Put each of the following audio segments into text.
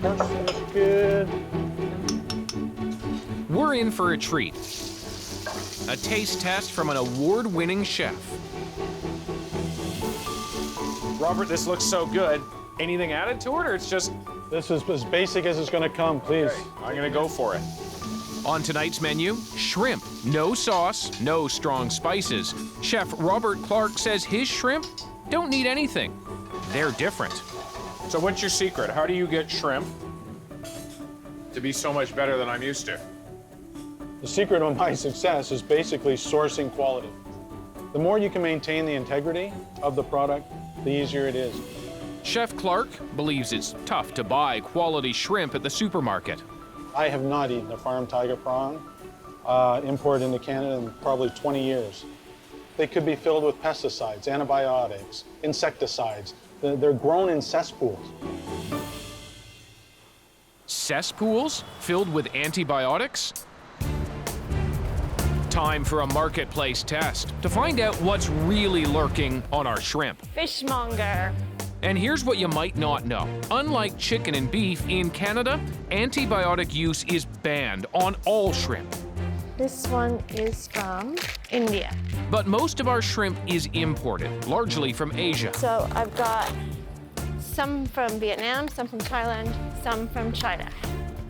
That's good. We're in for a treat. A taste test from an award-winning chef. Robert, this looks so good. Anything added to it, or it's just... This is as basic as it's going to come, please. Okay, I'm going to go for it. On tonight's menu, shrimp. No sauce, no strong spices. Chef Robert Clark says his shrimp don't need anything. They're different. So what's your secret? How do you get shrimp to be so much better than I'm used to? The secret of my success is basically sourcing quality. The more you can maintain the integrity of the product, the easier it is. Chef Clark believes it's tough to buy quality shrimp at the supermarket. I have not eaten a farm tiger prawn imported into Canada in probably 20 years. They could be filled with pesticides, antibiotics, insecticides. They're grown in cesspools. Cesspools filled with antibiotics? Time for a marketplace test to find out what's really lurking on our shrimp. Fishmonger. And here's what you might not know. Unlike chicken and beef, in Canada, antibiotic use is banned on all shrimp. This one is from India. But most of our shrimp is imported, largely from Asia. So I've got some from Vietnam, some from Thailand, some from China.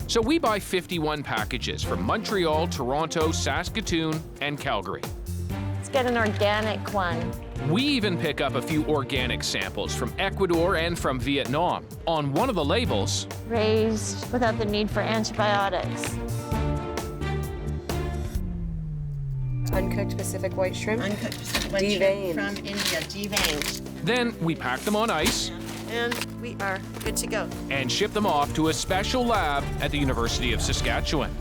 So we buy 51 packages from Montreal, Toronto, Saskatoon, and Calgary. Let's get an organic one. We even pick up a few organic samples from Ecuador and from Vietnam. On one of the labels, Raised without the need for antibiotics. Uncooked Pacific white shrimp. Uncooked Pacific white shrimp from India, deveined. then we pack them on ice And we are good to go. and ship them off to a special lab at the University of Saskatchewan.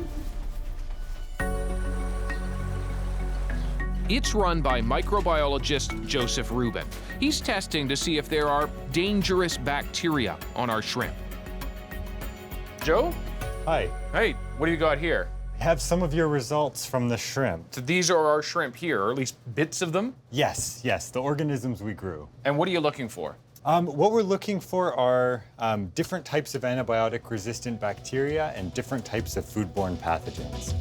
It's run by microbiologist Joseph Rubin. He's testing to see if there are dangerous bacteria on our shrimp. Joe? Hi. Hey, what do you got here? I have some of your results from the shrimp. So these are our shrimp here, or at least bits of them? Yes, the organisms we grew. And what are you looking for? What we're looking for are different types of antibiotic-resistant bacteria and different types of foodborne pathogens.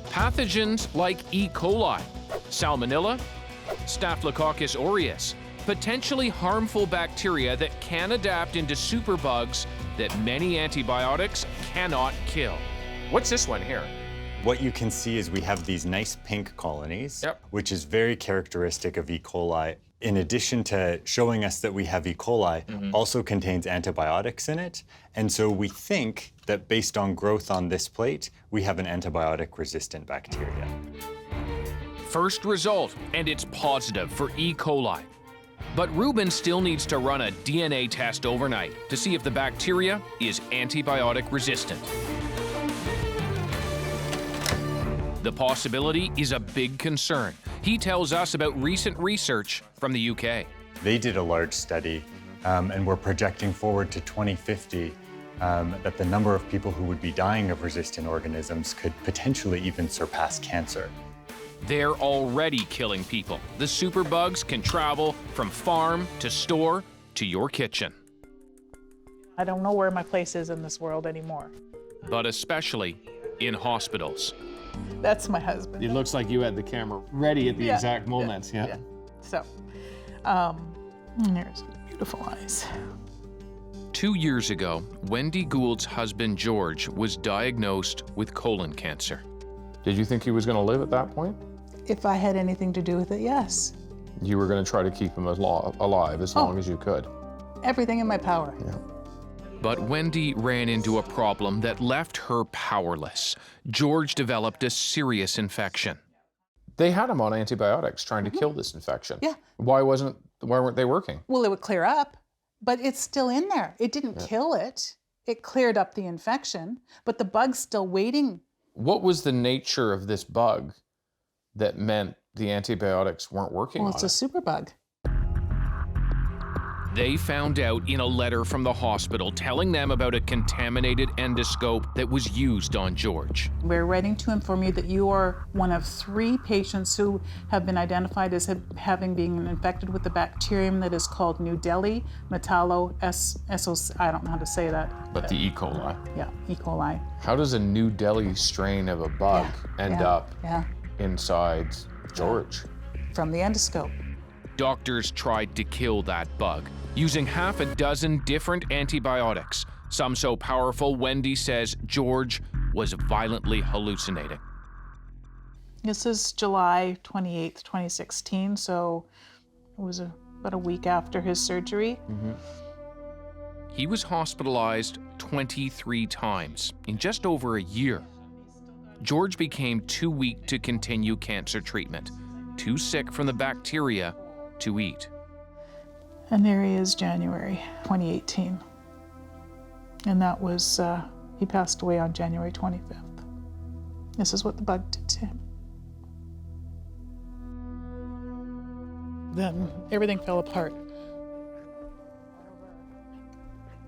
Pathogens like E. coli, Salmonella, Staphylococcus aureus, potentially harmful bacteria that can adapt into superbugs that many antibiotics cannot kill. What's this one here? What you can see is we have these nice pink colonies, Yep. which is very characteristic of E. coli. In addition to showing us that we have E. coli, also contains antibiotics in it. And so we think that based on growth on this plate, we have an antibiotic-resistant bacteria. First result, and it's positive for E. coli. But Rubin still needs to run a DNA test overnight to see if the bacteria is antibiotic resistant. The possibility is a big concern. He tells us about recent research from the UK. They did a large study, and we're projecting forward to 2050 that the number of people who would be dying of resistant organisms could potentially even surpass cancer. They're already killing people. The superbugs can travel from farm to store to your kitchen. I don't know where my place is in this world anymore. But especially in hospitals. That's my husband. It looks like you had the camera ready at the exact moment. Yeah. So, here's beautiful eyes. 2 years ago, Wendy Gould's husband, George, was diagnosed with colon cancer. Did you think he was going to live at that point? If I had anything to do with it, yes. You were going to try to keep him alive as long as you could. Everything in my power. Yeah. But Wendy ran into a problem that left her powerless. George developed a serious infection. They had him on antibiotics trying to kill this infection. Yeah. Why weren't they working? Well, it would clear up, but it's still in there. It didn't kill it. It cleared up the infection, but the bug's still waiting. What was the nature of this bug that meant the antibiotics weren't working Well, on it's a superbug. They found out in a letter from the hospital telling them about a contaminated endoscope that was used on George. We're writing to inform you that you are one of 3 patients who have been identified as having been infected with the bacterium that is called New Delhi Metallo-SOC. I don't know how to say that. But the E. coli. Yeah, E. coli. How does a New Delhi strain of a bug end up inside George? From the endoscope. Doctors tried to kill that bug using half a dozen different antibiotics, some so powerful Wendy says George was violently hallucinating. This is July 28th, 2016, so it was about a week after his surgery. He was hospitalized 23 times in just over a year. George became too weak to continue cancer treatment, too sick from the bacteria to eat. And there he is, January 2018. And that was, he passed away on January 25th. This is what the bug did to him. Then everything fell apart.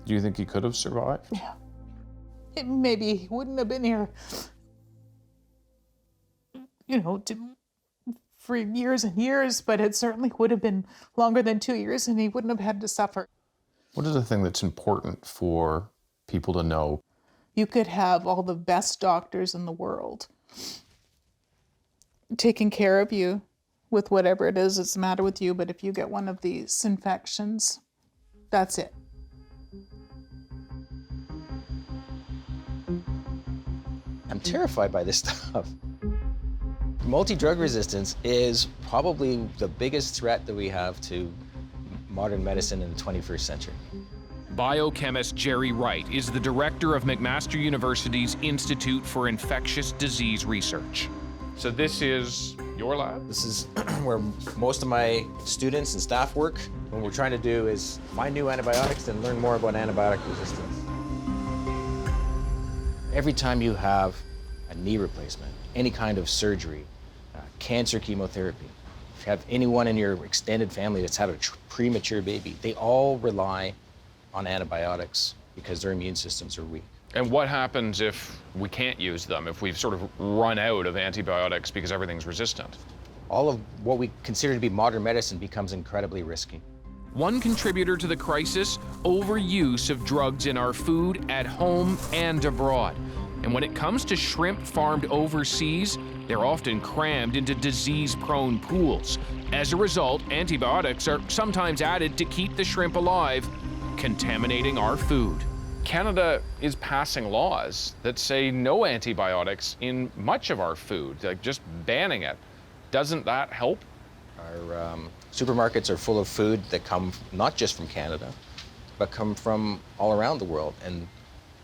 Do you think he could have survived? Yeah. Maybe he wouldn't have been here, for years and years, but it certainly would have been longer than 2 years and he wouldn't have had to suffer. What is the thing that's important for people to know? You could have all the best doctors in the world taking care of you with whatever it is that's the matter with you, but if you get one of these infections, that's it. I'm terrified by this stuff. Multi-drug resistance is probably the biggest threat that we have to modern medicine in the 21st century. Biochemist Jerry Wright is the director of McMaster University's Institute for Infectious Disease Research. So this is your lab? This is where most of my students and staff work. What we're trying to do is find new antibiotics and learn more about antibiotic resistance. Every time you have a knee replacement, any kind of surgery, cancer chemotherapy, if you have anyone in your extended family that's had a premature baby, they all rely on antibiotics because their immune systems are weak. And what happens if we can't use them, if we've sort of run out of antibiotics because everything's resistant? All of what we consider to be modern medicine becomes incredibly risky. One contributor to the crisis, overuse of drugs in our food at home and abroad. And when it comes to shrimp farmed overseas, they're often crammed into disease-prone pools. As a result, antibiotics are sometimes added to keep the shrimp alive, contaminating our food. Canada is passing laws that say no antibiotics in much of our food, like just banning it. Doesn't that help? Our supermarkets are full of food that come not just from Canada, but come from all around the world. And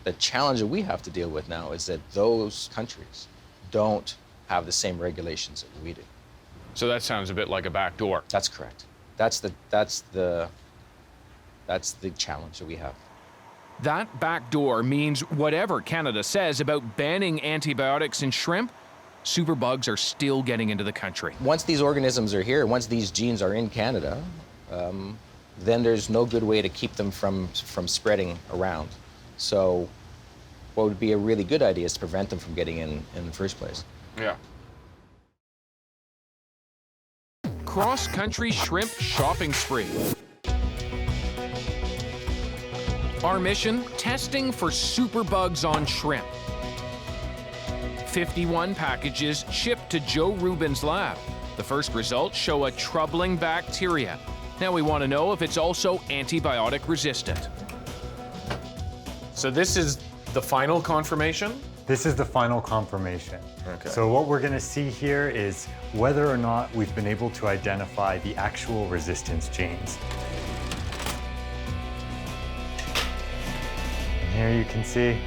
the challenge that we have to deal with now is that those countries don't have the same regulations that we do. So that sounds a bit like a back door. That's correct. That's the challenge that we have. That back door means whatever Canada says about banning antibiotics in shrimp, superbugs are still getting into the country. Once these organisms are here, once these genes are in Canada, then there's no good way to keep them from spreading around. So what would be a really good idea is to prevent them from getting in the first place. Yeah. Cross-country shrimp shopping spree. Our mission, testing for superbugs on shrimp. 51 packages shipped to Joe Rubin's lab. The first results show a troubling bacteria. Now we want to know if it's also antibiotic resistant. So this is the final confirmation? This is the final confirmation. Okay. So what we're going to see here is whether or not we've been able to identify the actual resistance genes. And here you can see,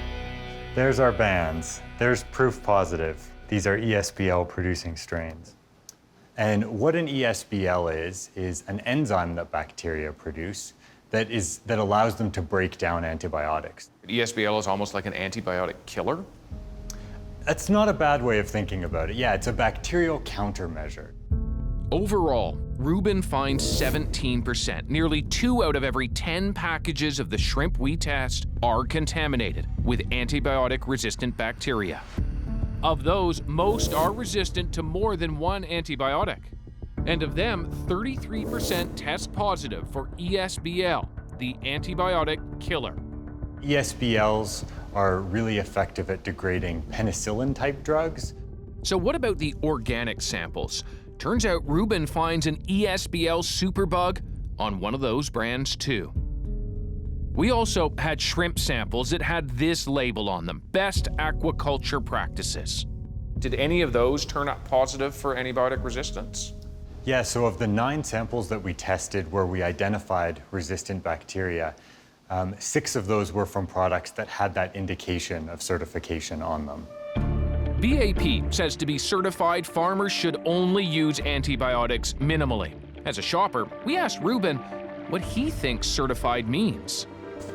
there's our bands. There's proof positive. These are ESBL producing strains. And what an ESBL is an enzyme that bacteria produce that allows them to break down antibiotics. ESBL is almost like an antibiotic killer? That's not a bad way of thinking about it. Yeah, it's a bacterial countermeasure. Overall, Ruben finds 17%. Nearly 2 out of every 10 packages of the shrimp we test are contaminated with antibiotic-resistant bacteria. Of those, most are resistant to more than one antibiotic. And of them, 33% test positive for ESBL, the antibiotic killer. ESBLs are really effective at degrading penicillin-type drugs. So what about the organic samples? Turns out Ruben finds an ESBL superbug on one of those brands too. We also had shrimp samples that had this label on them, Best Aquaculture Practices. Did any of those turn up positive for antibiotic resistance? Yeah, so of the 9 samples that we tested where we identified resistant bacteria, 6 of those were from products that had that indication of certification on them. BAP says to be certified, farmers should only use antibiotics minimally. As a shopper, we asked Ruben what he thinks certified means.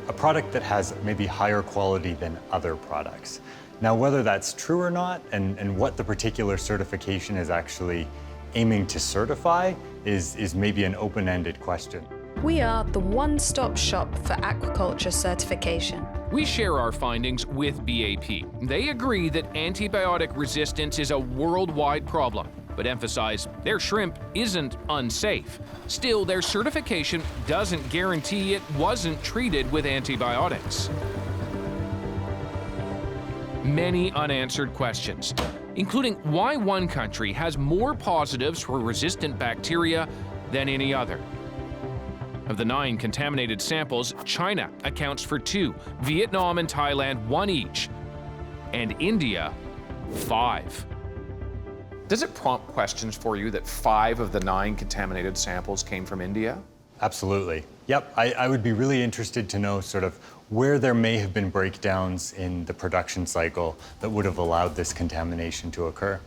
A product that has maybe higher quality than other products. Now, whether that's true or not, and what the particular certification is actually aiming to certify is maybe an open-ended question. We are the one-stop shop for aquaculture certification. We share our findings with BAP. They agree that antibiotic resistance is a worldwide problem, but emphasize their shrimp isn't unsafe. Still, their certification doesn't guarantee it wasn't treated with antibiotics. Many unanswered questions, including why one country has more positives for resistant bacteria than any other. Of the 9 contaminated samples, China accounts for 2, Vietnam and Thailand 1 each, and India 5. Does it prompt questions for you that 5 of the 9 contaminated samples came from India? Absolutely. Yep, I would be really interested to know sort of where there may have been breakdowns in the production cycle that would have allowed this contamination to occur.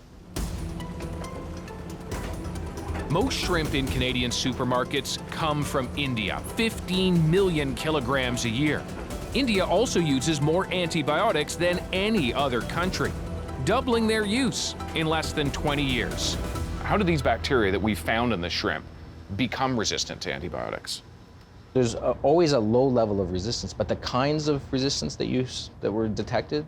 Most shrimp in Canadian supermarkets come from India, 15 million kilograms a year. India also uses more antibiotics than any other country, doubling their use in less than 20 years. How do these bacteria that we found in the shrimp become resistant to antibiotics? There's always a low level of resistance, but the kinds of resistance that were detected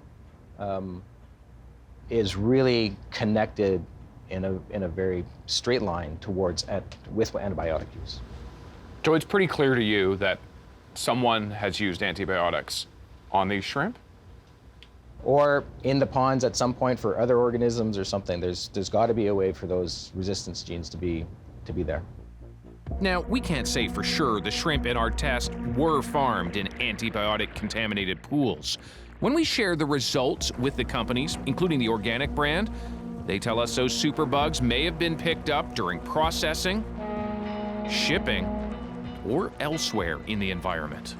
is really connected in a very straight line with antibiotic use. So it's pretty clear to you that someone has used antibiotics on these shrimp? Or in the ponds at some point for other organisms or something. There's got to be a way for those resistance genes to be there. Now, we can't say for sure the shrimp in our test were farmed in antibiotic-contaminated pools. When we share the results with the companies, including the organic brand, they tell us those superbugs may have been picked up during processing, shipping, or elsewhere in the environment.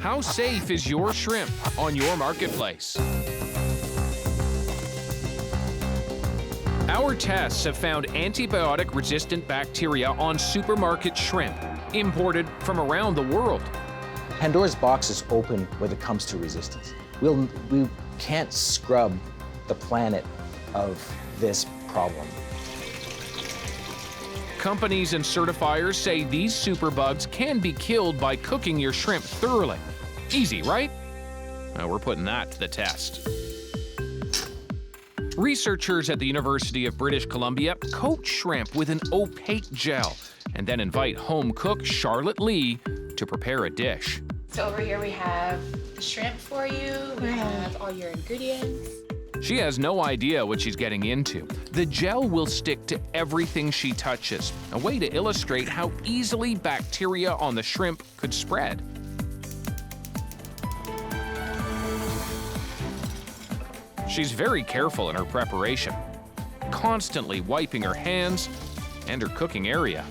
How safe is your shrimp on your marketplace? Our tests have found antibiotic-resistant bacteria on supermarket shrimp, imported from around the world. Pandora's box is open when it comes to resistance. We can't scrub the planet of this problem. Companies and certifiers say these superbugs can be killed by cooking your shrimp thoroughly. Easy, right? Well, we're putting that to the test. Researchers at the University of British Columbia coat shrimp with an opaque gel and then invite home cook Charlotte Lee to prepare a dish. So over here we have the shrimp for you, we have all your ingredients. She has no idea what she's getting into. The gel will stick to everything she touches, a way to illustrate how easily bacteria on the shrimp could spread. She's very careful in her preparation, constantly wiping her hands and her cooking area.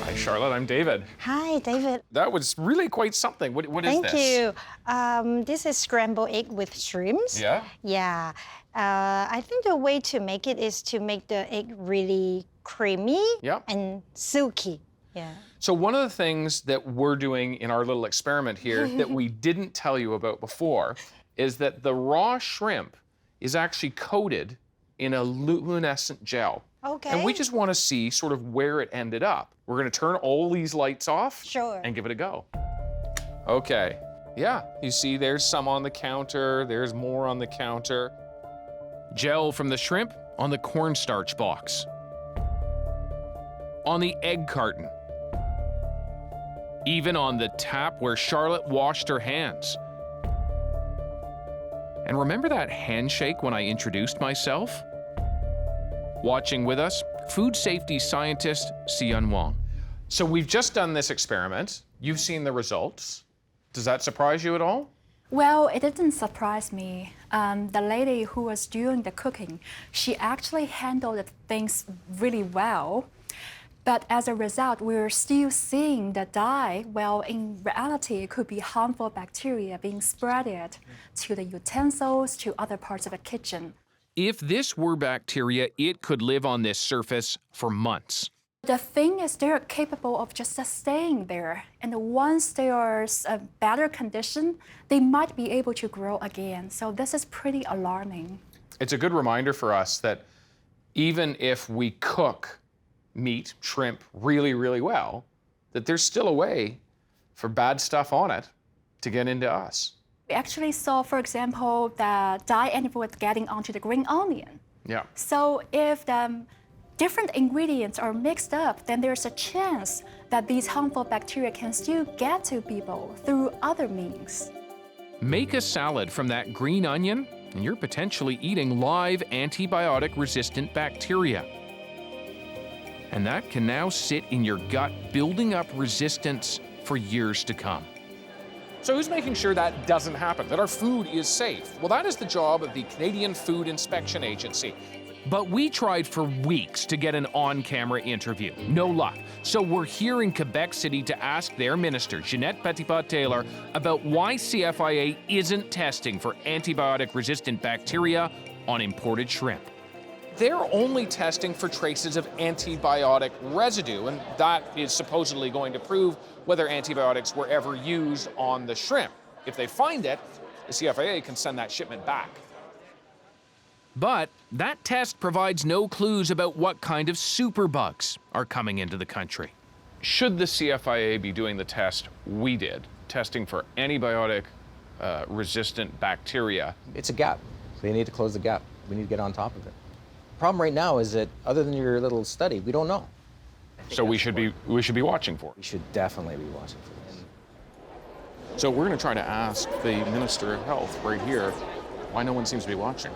Hi, Charlotte, I'm David. Hi, David. That was really quite something. What is this? Thank you. This is scrambled egg with shrimps. Yeah? Yeah. I think the way to make it is to make the egg really creamy and silky. Yeah. So one of the things that we're doing in our little experiment here that we didn't tell you about before is that the raw shrimp is actually coated in a luminescent gel. Okay. And we just want to see sort of where it ended up. We're going to turn all these lights off and give it a go. Okay. Yeah, you see there's some on the counter, there's more on the counter. Gel from the shrimp on the cornstarch box. On the egg carton. Even on the tap where Charlotte washed her hands. And remember that handshake when I introduced myself? Watching with us, food safety scientist Sian Wong. So we've just done this experiment. You've seen the results. Does that surprise you at all? Well, it didn't surprise me. The lady who was doing the cooking, she actually handled things really well. But as a result, we're still seeing the dye. Well, in reality, it could be harmful bacteria being spread to the utensils, to other parts of the kitchen. If this were bacteria, it could live on this surface for months. The thing is, they're capable of just staying there. And once there's a better condition, they might be able to grow again. So this is pretty alarming. It's a good reminder for us that even if we cook meat, shrimp really, really well, that there's still a way for bad stuff on it to get into us. We actually saw, for example, the dye antibiotic getting onto the green onion. Yeah. So if the different ingredients are mixed up, then there's a chance that these harmful bacteria can still get to people through other means. Make a salad from that green onion, and you're potentially eating live antibiotic-resistant bacteria. And that can now sit in your gut, building up resistance for years to come. So who's making sure that doesn't happen, that our food is safe? Well, that is the job of the Canadian Food Inspection Agency. But we tried for weeks to get an on-camera interview. No luck. So we're here in Quebec City to ask their minister, Jeanette Petitpas-Taylor, about why CFIA isn't testing for antibiotic-resistant bacteria on imported shrimp. They're only testing for traces of antibiotic residue, and that is supposedly going to prove whether antibiotics were ever used on the shrimp. If they find it, the CFIA can send that shipment back. But that test provides no clues about what kind of superbugs are coming into the country. Should the CFIA be doing the test we did, testing for antibiotic-resistant bacteria? It's a gap. They need to close the gap. We need to get on top of it. The problem right now is that other than your little study, we don't know. So we should be watching for it. We should definitely be watching for this. So we're going to try to ask the Minister of Health right here why no one seems to be watching.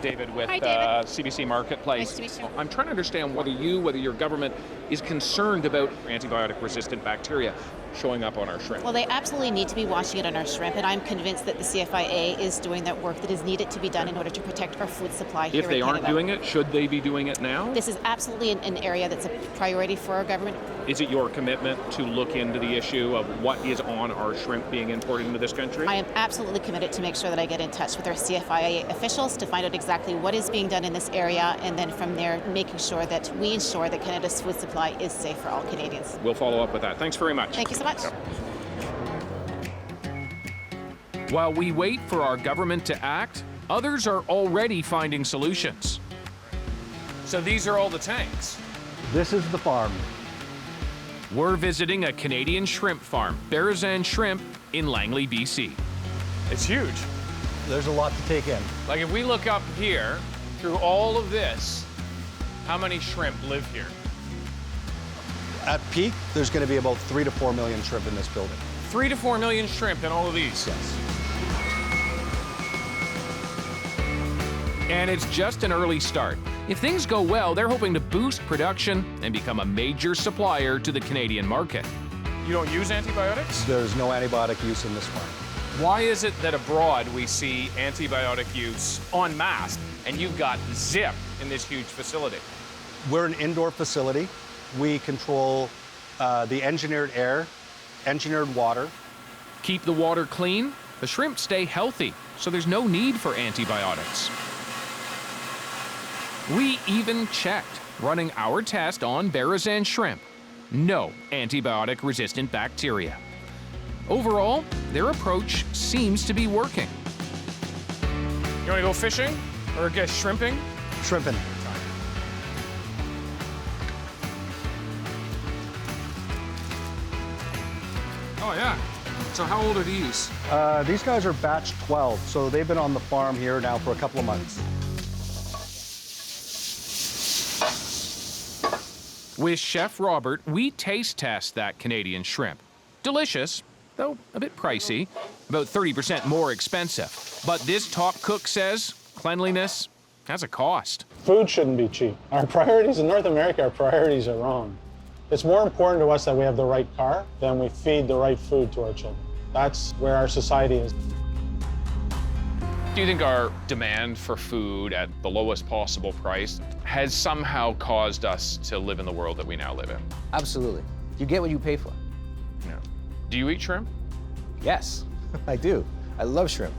David with Hi, David. CBC Marketplace. Nice to meet you. I'm trying to understand whether your government is concerned about antibiotic-resistant bacteria showing up on our shrimp. Well, they absolutely need to be watching it on our shrimp, and I'm convinced that the CFIA is doing that work that is needed to be done in order to protect our food supply here in Canada. If they aren't doing it, should they be doing it now? This is absolutely an area that's a priority for our government. Is it your commitment to look into the issue of what is on our shrimp being imported into this country? I am absolutely committed to make sure that I get in touch with our CFIA officials to find out exactly what is being done in this area, and then from there making sure that we ensure that Canada's food supply is safe for all Canadians. We'll follow up with that. Thanks very much. Thank you so much. Yep. While we wait for our government to act, others are already finding solutions. So these are all the tanks. This is the farm. We're visiting a Canadian shrimp farm, Berzan Shrimp, in Langley, BC. It's huge. There's a lot to take in. Like if we look up here, through all of this, how many shrimp live here? At peak, there's going to be about 3 to 4 million shrimp in this building. 3 to 4 million shrimp in all of these? Yes. And it's just an early start. If things go well, they're hoping to boost production and become a major supplier to the Canadian market. You don't use antibiotics? There's no antibiotic use in this farm. Why is it that abroad we see antibiotic use en masse and you've got zip in this huge facility? We're an indoor facility. We control the engineered air, engineered water. Keep the water clean, the shrimp stay healthy, so there's no need for antibiotics. We even checked, running our test on Berzan shrimp. No antibiotic-resistant bacteria. Overall, their approach seems to be working. You want to go fishing? Or I guess shrimping? Shrimping. Oh, yeah. So how old are these? These guys are batch 12, so they've been on the farm here now for a couple of months. With Chef Robert, we taste test that Canadian shrimp. Delicious, though a bit pricey, about 30% more expensive. But this top cook says cleanliness has a cost. Food shouldn't be cheap. Our priorities in North America, our priorities are wrong. It's more important to us that we have the right car than we feed the right food to our children. That's where our society is. Do you think our demand for food at the lowest possible price has somehow caused us to live in the world that we now live in? Absolutely. You get what you pay for. Yeah. Do you eat shrimp? Yes, I do. I love shrimp.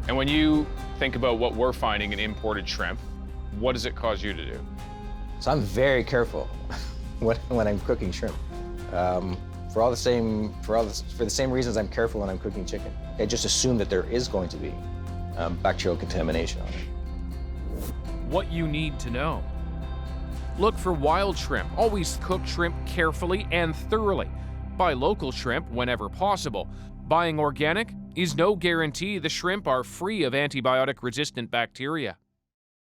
And when you think about what we're finding in imported shrimp, what does it cause you to do? So I'm very careful when I'm cooking shrimp. For the same reasons I'm careful when I'm cooking chicken. I just assume that there is going to be bacterial contamination on it. What you need to know. Look for wild shrimp. Always cook shrimp carefully and thoroughly. Buy local shrimp whenever possible. Buying organic is no guarantee the shrimp are free of antibiotic-resistant bacteria.